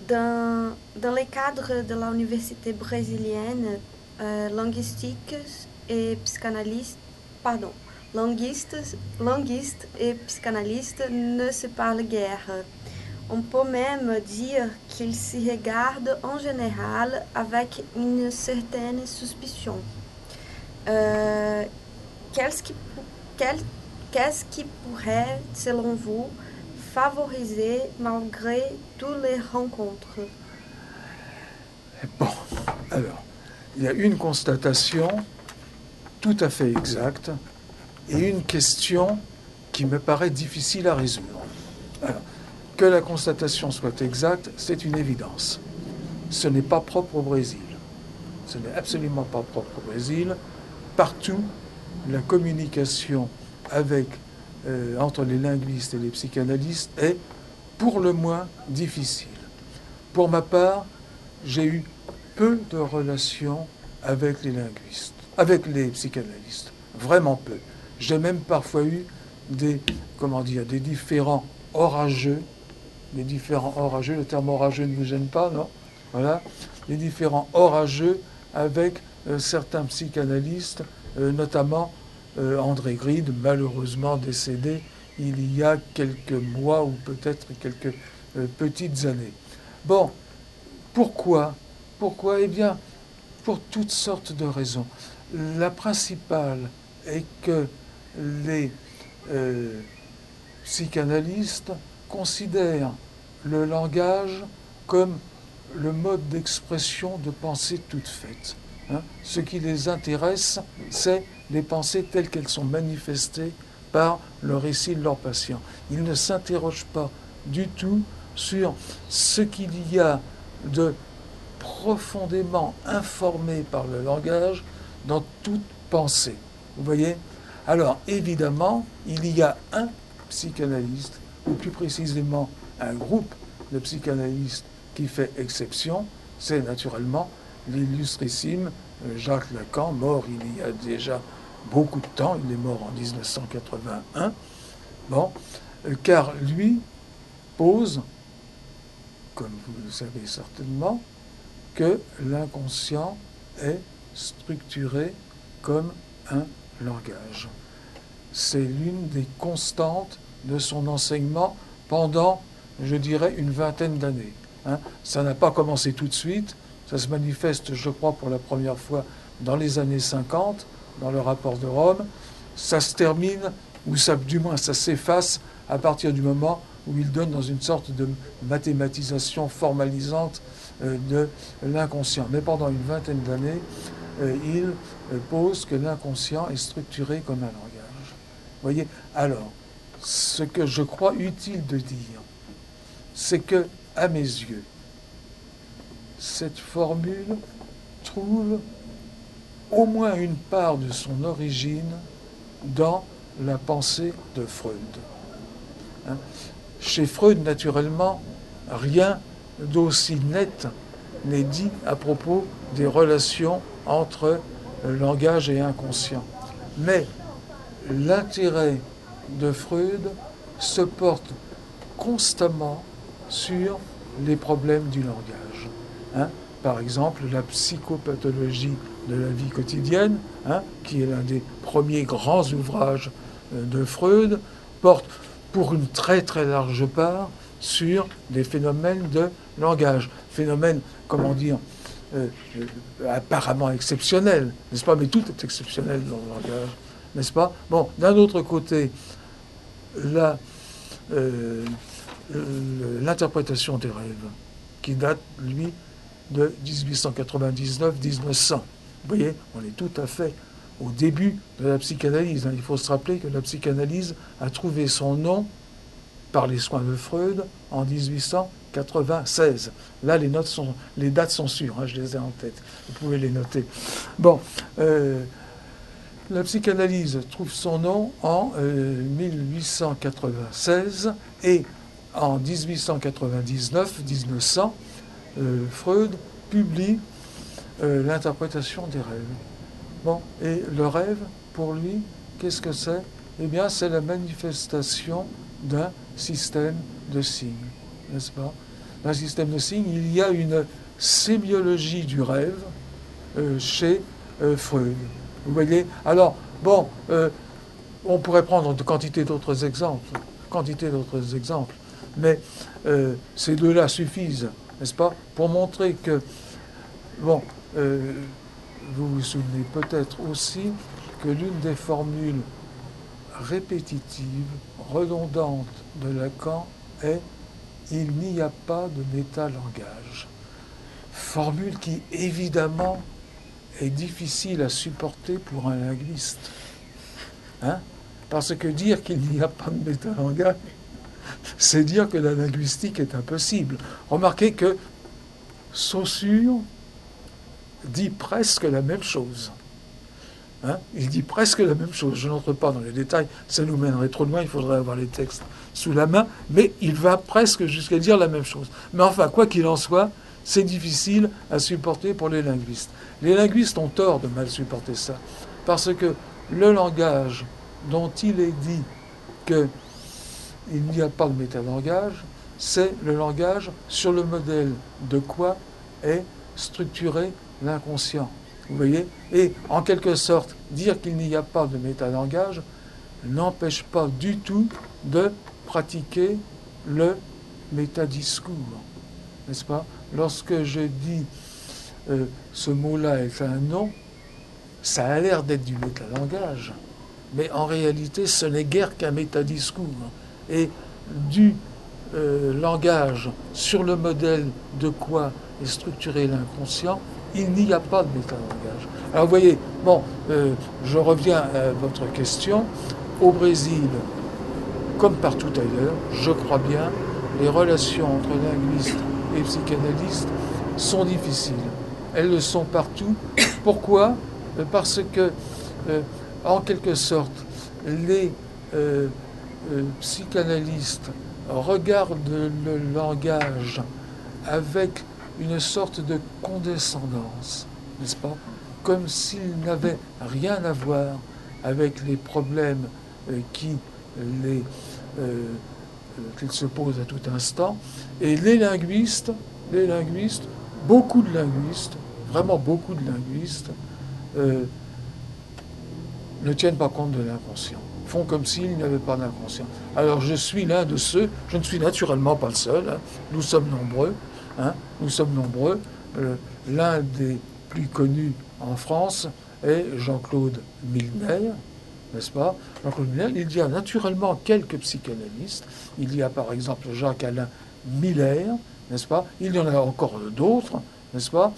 dans le cadre de l'université brésilienne, linguistique et psychanalyste, pardon, linguistes et psychanalystes ne se parlent guère. On peut même dire qu'ils se regardent en général avec une certaine suspicion. Euh, qu'est-ce qui, quel- qu'est-ce qui pourrait, selon vous, favoriser malgré toutes les rencontres? Bon, alors, il y a une constatation tout à fait exacte et une question qui me paraît difficile à résoudre. Alors, que la constatation soit exacte, c'est une évidence. Ce n'est pas propre au Brésil. Ce n'est absolument pas propre au Brésil. Partout, la communication entre les linguistes et les psychanalystes est pour le moins difficile. Pour ma part, j'ai eu peu de relations avec les linguistes, avec les psychanalystes, vraiment peu. J'ai même parfois eu des différents orageux, le terme orageux ne vous gêne pas, non? Voilà, des différents orageux avec certains psychanalystes, notamment André Gide, malheureusement décédé il y a quelques mois ou peut-être quelques petites années. Bon, pourquoi? Pourquoi? Eh bien, pour toutes sortes de raisons. La principale est que les euh, psychanalystes considèrent le langage comme le mode d'expression de pensées toutes faites. Hein. Ce qui les intéresse, c'est les pensées telles qu'elles sont manifestées par le récit de leurs patients. Ils ne s'interrogent pas du tout sur ce qu'il y a de profondément informé par le langage dans toute pensée. Vous voyez? Alors, évidemment, il y a un psychanalyste, ou plus précisément un groupe de psychanalystes qui fait exception, c'est naturellement l'illustrissime Jacques Lacan, mort il y a déjà beaucoup de temps, il est mort en 1981, bon, car lui pose, comme vous le savez certainement, que l'inconscient est structuré comme un langage. C'est l'une des constantes de son enseignement pendant, je dirais, une vingtaine d'années. Hein. Ça n'a pas commencé tout de suite, ça se manifeste, je crois, pour la première fois dans les années 50, dans le rapport de Rome. Ça se termine, ou ça, du moins ça s'efface à partir du moment où il donne dans une sorte de mathématisation formalisante de l'inconscient. Mais pendant une vingtaine d'années, il pose que l'inconscient est structuré comme un langage. Vous voyez? Alors, ce que je crois utile de dire, c'est que, à mes yeux, cette formule trouve au moins une part de son origine dans la pensée de Freud. Hein? Chez Freud, naturellement, rien d'aussi net n'est dit à propos des relations entre langage et inconscient. Mais l'intérêt de Freud se porte constamment sur les problèmes du langage. Hein. Par exemple, la psychopathologie de la vie quotidienne, hein, qui est l'un des premiers grands ouvrages de Freud, porte pour une très très large part sur des phénomènes de langage. Phénomènes, comment dire, apparemment exceptionnels, n'est-ce pas? Mais tout est exceptionnel dans le langage, n'est-ce pas? Bon, d'un autre côté, la, l'interprétation des rêves, qui date, lui, de 1899-1900. Vous voyez, on est tout à fait au début de la psychanalyse. Il faut se rappeler que la psychanalyse a trouvé son nom par les soins de Freud en 1896. Là, les dates sont sûres, hein, je les ai en tête. Vous pouvez les noter. Bon, la psychanalyse trouve son nom en 1896 et en 1899-1900, Freud publie l'interprétation des rêves. Bon, et le rêve, pour lui, qu'est-ce que c'est? Eh bien, c'est la manifestation d'un système de signes, n'est-ce pas? d'un système de signes, il y a une sémiologie du rêve chez Freud. Vous voyez? Alors, bon, on pourrait prendre de quantité d'autres exemples, mais ces deux-là suffisent, n'est-ce pas, pour montrer que, bon, vous vous souvenez peut-être aussi que l'une des formules répétitives, redondantes de Lacan est « il n'y a pas de métalangage ». Formule qui, évidemment, est difficile à supporter pour un linguiste. Hein? Parce que dire qu'il n'y a pas de métalangage, c'est dire que la linguistique est impossible. Remarquez que Saussure dit presque la même chose. Hein? Il dit presque la même chose. Je n'entre pas dans les détails, ça nous mènerait trop loin, il faudrait avoir les textes sous la main, mais il va presque jusqu'à dire la même chose. Mais enfin, quoi qu'il en soit, c'est difficile à supporter pour les linguistes. Les linguistes ont tort de mal supporter ça, parce que le langage dont il est dit qu'il n'y a pas de métalangage, c'est le langage sur le modèle de quoi est structuré l'inconscient. Vous voyez? Et en quelque sorte, dire qu'il n'y a pas de métalangage n'empêche pas du tout de pratiquer le métadiscours. N'est-ce pas? Lorsque je dis ce mot-là est un nom, ça a l'air d'être du métalangage, mais en réalité, ce n'est guère qu'un métadiscours. Et du langage sur le modèle de quoi est structuré l'inconscient, il n'y a pas de métalangage. Alors vous voyez, bon, je reviens à votre question. Au Brésil, comme partout ailleurs, je crois bien, les relations entre linguistes et psychanalystes sont difficiles. Elles le sont partout. Pourquoi? Parce que, en quelque sorte, les psychanalystes regardent le langage avec une sorte de condescendance, n'est-ce pas? Comme s'il n'avait rien à voir avec les problèmes qu'ils se posent à tout instant. Et les linguistes, beaucoup de linguistes, vraiment beaucoup de linguistes, ne tiennent pas compte de l'inconscient, font comme s'il n'y avait pas d'inconscient. Alors je suis l'un de ceux, je ne suis naturellement pas le seul, hein, nous sommes nombreux, l'un des plus connus en France est Jean-Claude Milner, n'est-ce pas? Jean-Claude Milner, il y a naturellement quelques psychanalystes, il y a par exemple Jacques-Alain Miller, n'est-ce pas? Il y en a encore d'autres, n'est-ce pas?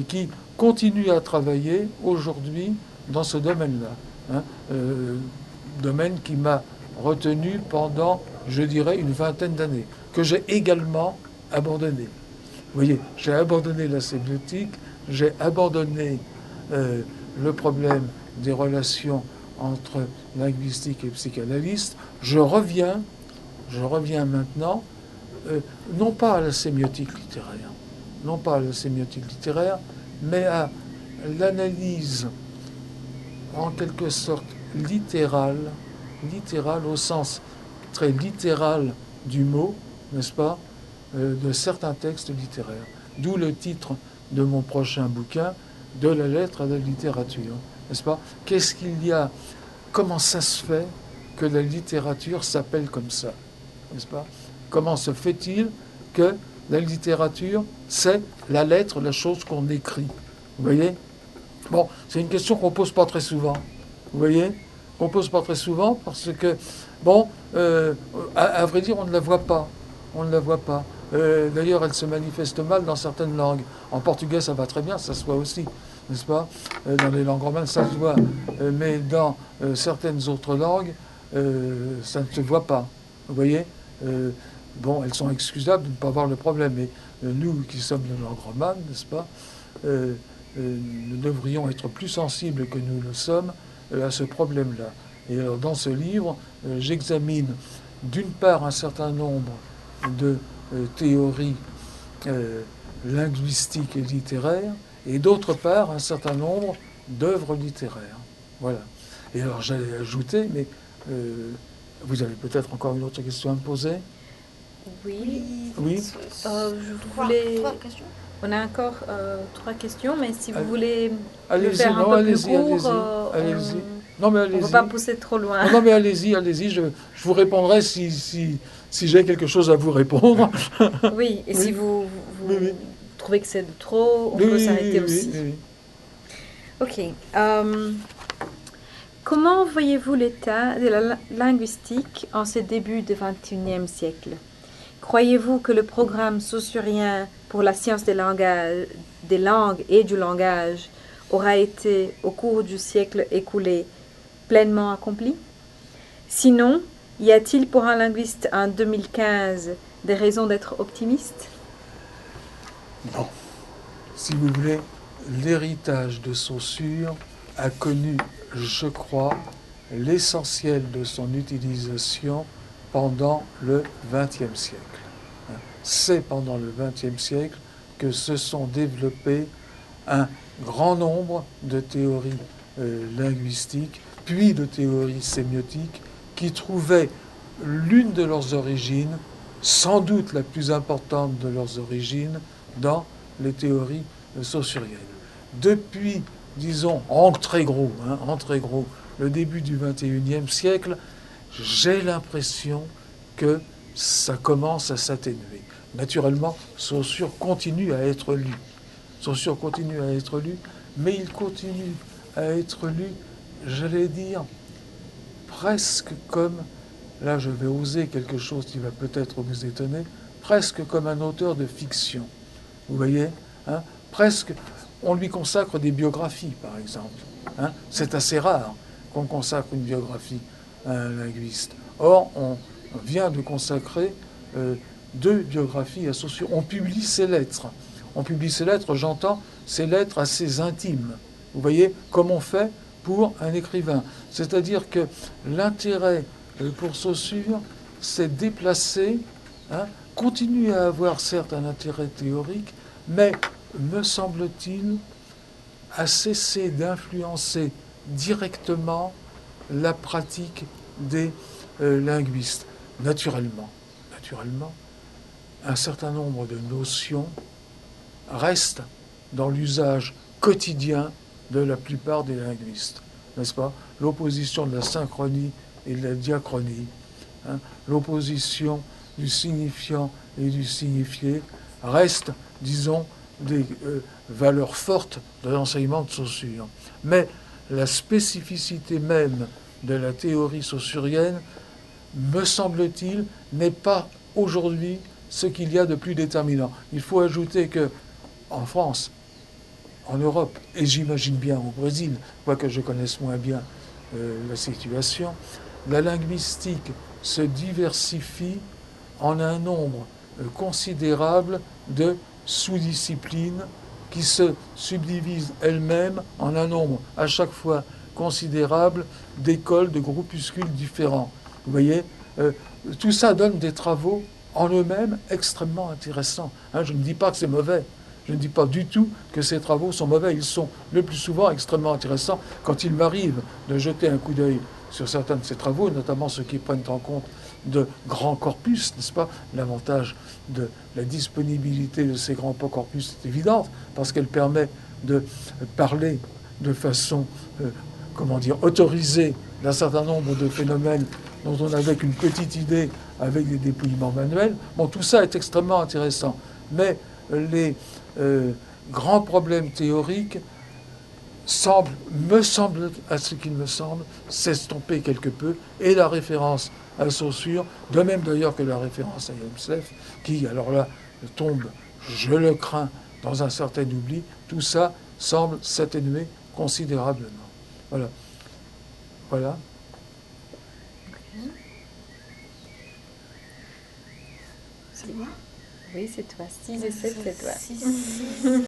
Qui continuent à travailler aujourd'hui dans ce domaine-là. Hein, domaine qui m'a retenu pendant, je dirais, une vingtaine d'années, que j'ai également abandonné. Vous voyez, j'ai abandonné la sémiotique, j'ai abandonné le problème des relations entre linguistique et psychanalyste. Je reviens maintenant, non pas à la sémiotique littéraire, mais à l'analyse en quelque sorte littérale au sens très littéral du mot, n'est-ce pas, de certains textes littéraires. D'où le titre de mon prochain bouquin, De la lettre à la littérature, n'est-ce pas? Qu'est-ce qu'il y a? Comment ça se fait que la littérature s'appelle comme ça, n'est-ce pas? Comment se fait-il que la littérature, c'est la lettre, la chose qu'on écrit? Vous voyez? Bon, c'est une question qu'on pose pas très souvent. Vous voyez? On pose pas très souvent parce que, bon, à vrai dire, on ne la voit pas. D'ailleurs, elle se manifeste mal dans certaines langues. En portugais, ça va très bien, ça se voit aussi, n'est-ce pas? Dans les langues romanes, ça se voit. Mais dans certaines autres langues, ça ne se voit pas. Vous voyez? Bon, elles sont excusables de ne pas voir le problème. Mais nous qui sommes de langue romane, n'est-ce pas? Nous devrions être plus sensibles que nous le sommes à ce problème-là. Et alors, dans ce livre, j'examine d'une part un certain nombre de théories linguistiques et littéraires, et d'autre part un certain nombre d'œuvres littéraires. Voilà. Et alors j'allais ajouter, mais vous avez peut-être encore une autre question à me poser? Oui. Oui. Je voulais... Trois questions. On a encore 3 questions, mais si vous voulez le Allez-y, faire un non, peu plus allez-y, court, allez-y. Non, mais on ne allez-y. va pas pousser trop loin. Non, mais allez-y, je vous répondrai si j'ai quelque chose à vous répondre. Oui, et Oui. si vous Oui, oui. trouvez que c'est de trop, on Oui, peut oui, s'arrêter oui, aussi. oui, oui. Ok. Comment voyez-vous l'état de la linguistique en ce début du XXIe siècle? Croyez-vous que le programme saussurien pour la science des langues et du langage aura été, au cours du siècle écoulé, pleinement accompli? Sinon, y a-t-il pour un linguiste en 2015 des raisons d'être optimiste? Non. Si vous voulez, l'héritage de Saussure a connu, je crois, l'essentiel de son utilisation pendant le XXe siècle. C'est pendant le XXe siècle que se sont développées un grand nombre de théories linguistiques, puis de théories sémiotiques, qui trouvaient l'une de leurs origines, sans doute la plus importante de leurs origines, dans les théories saussuriennes. Depuis, disons, en très gros, le début du XXIe siècle, j'ai l'impression que ça commence à s'atténuer. Naturellement, Saussure continue à être lu. Saussure continue à être lu, mais il continue à être lu, j'allais dire, presque comme, là je vais oser quelque chose qui va peut-être vous étonner, presque comme un auteur de fiction. Vous voyez, hein, presque, on lui consacre des biographies, par exemple. Hein. C'est assez rare qu'on consacre une biographie à un linguiste. Or, on vient de consacrer 2 biographies à Saussure. On publie ses lettres. On publie ses lettres, j'entends, ses lettres assez intimes. Vous voyez, comme on fait pour un écrivain. C'est-à-dire que l'intérêt pour Saussure s'est déplacé, hein, continue à avoir certes un intérêt théorique, mais, me semble-t-il, a cessé d'influencer directement la pratique des linguistes. Naturellement, un certain nombre de notions restent dans l'usage quotidien de la plupart des linguistes, n'est-ce pas? L'opposition de la synchronie et de la diachronie, hein, l'opposition du signifiant et du signifié reste, disons, des valeurs fortes de l'enseignement de Saussure. Mais la spécificité même de la théorie saussurienne, me semble-t-il, n'est pas aujourd'hui ce qu'il y a de plus déterminant. Il faut ajouter que en France, en Europe, et j'imagine bien au Brésil, quoique je connaisse moins bien la situation, la linguistique se diversifie en un nombre considérable de sous-disciplines qui se subdivisent elles-mêmes en un nombre à chaque fois considérable d'écoles, de groupuscules différents. Vous voyez, tout ça donne des travaux en eux-mêmes extrêmement intéressants. Hein, je ne dis pas que c'est mauvais. Je ne dis pas du tout que ces travaux sont mauvais. Ils sont le plus souvent extrêmement intéressants. Quand il m'arrive de jeter un coup d'œil sur certains de ces travaux, notamment ceux qui prennent en compte de grands corpus, n'est-ce pas? L'avantage de la disponibilité de ces grands corpus est évidente, parce qu'elle permet de parler de façon, autorisée d'un certain nombre de phénomènes dont on n'avait qu'une petite idée avec des dépouillements manuels. Bon, tout ça est extrêmement intéressant. Mais les grands problèmes théoriques à ce qu'il me semble, s'estomper quelque peu, et la référence à Saussure, de même d'ailleurs que la référence à Yemsef, qui, alors là, tombe, je le crains, dans un certain oubli, tout ça semble s'atténuer considérablement. Voilà. Voilà. C'est moi? Oui, c'est toi. 6 et 7, c'est toi. 6.